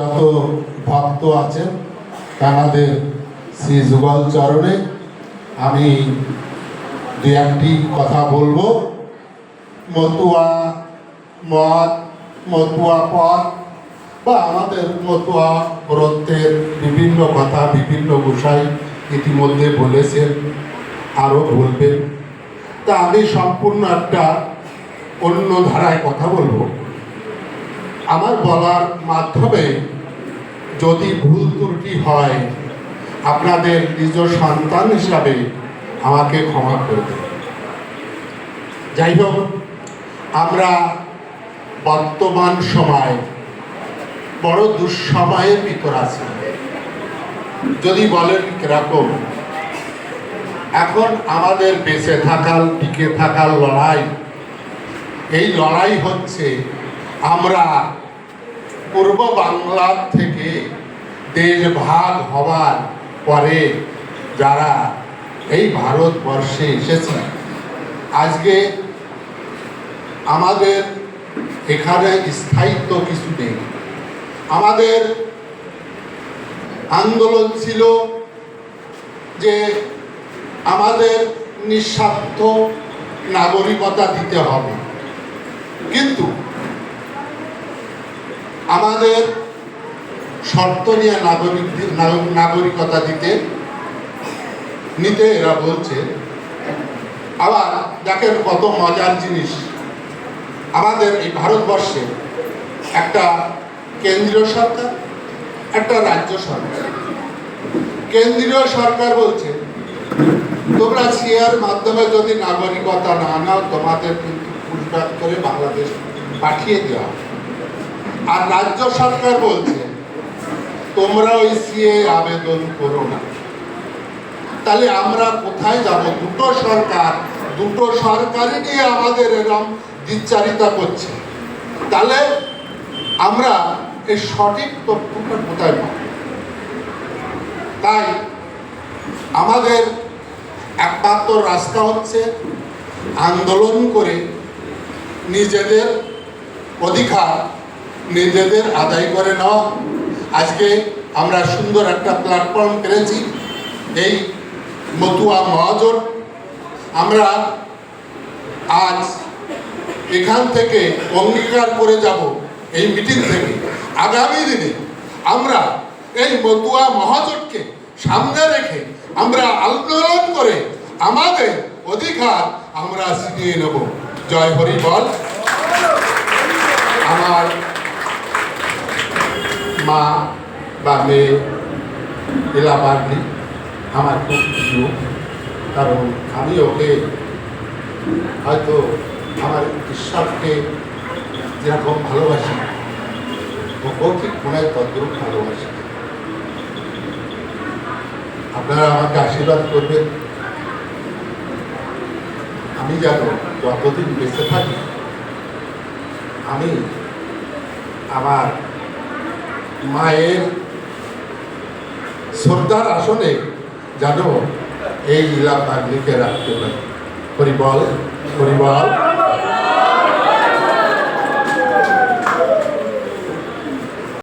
যত ভক্ত আছেন তাদের শ্রী যুগল চরণে আমি দু একটি কথা বলবো। মতুয়া মত, মতুয়া পথ বা আমাদের মতুয়া গ্রন্থের বিভিন্ন কথা বিভিন্ন গোসাই ইতিমধ্যে বলেছেন, আরও বলবেন। তা আমি সম্পূর্ণ একটা অন্য ধারায় কথা বলবো। আমার বলার মাধ্যমে যদি ভুল ত্রুটি হয় আপনাদের নিজ সন্তান হিসাবে আমাকে ক্ষমা করে দেবেন। যাই হোক, আমরা বর্তমান সময় বড় দুঃসময়ের ভিতর আছি। যদি বলেন কিরকম, এখন আমাদের বেঁচে থাকার টিকে থাকার লড়াই, এই লড়াই হচ্ছে আমরা পূর্ব বাংলার থেকে দেশ ভাগ হওয়ার পরে যারা এই ভারতবর্ষে এসেছে, আজকে আমাদের এখানে স্থায়িত্ব কিছু নেই। আমাদের আন্দোলন ছিল যে আমাদের নিঃস্বার্থ নাগরিকতা দিতে হবে, কিন্তু আমাদের শর্ত নিয়ে নাগরিকতা নিতে এরা বলছে। আবার দেখেন কত মজার জিনিস, আমাদের এই ভারতবর্ষে একটা কেন্দ্রীয় সরকার, একটা রাজ্য সরকার। কেন্দ্রীয় সরকার বলছে তোমরা সিএর মাধ্যমে যদি নাগরিকতা না নাও তোমাদের কিন্তু পুশব্যাক করে বাংলাদেশ পাঠিয়ে দেওয়া হবে। আর রাজ্য সরকার বলছে তোমরা ওই সিএ আবেদন করো না। তাহলে আমরা কোথায় যাব? দুটো সরকারই নিয়ে আমাদের এরকম দ্বিচারিতা করছে। তাহলে আমরা এই সঠিক তথ্যটা কোথায় পাব? তাই আমাদের একমাত্র রাস্তা হচ্ছে আন্দোলন করে নিজেদের অধিকার নিজেদের আদায় করে নেওয়া। আজকে আমরা সুন্দর একটা প্ল্যাটফর্ম পেয়েছি, এই মতুয়া মহাজোট। আমরা আজ এখান থেকে অঙ্গীকার করে যাব, এই মিটিং থেকে আগামী দিনে আমরা এই মতুয়া মহাজোটকে সামনে রেখে আমরা আন্দোলন করে আমাদের অধিকার আমরা ছিনিয়ে নেব। জয় হরি বল। আমার মা বা মেয়ে এলাবাগলি আমার খুব প্রিয়, কারণ আমি ওকে হয়তো আমার ঈশ্বরকে যেরকম ভালোবাসি ওকেও ঠিক মনে হয় তদ্রূপ ভালোবাসি। আপনারা আমাকে আশীর্বাদ করবেন, আমি যেন যতদিন বেঁচে থাকি আমি আমার মায়ের শ্রদ্ধার আসনে যেন এই ইলাকার লিখে রাখতে পারি। হরিবল হরিবল।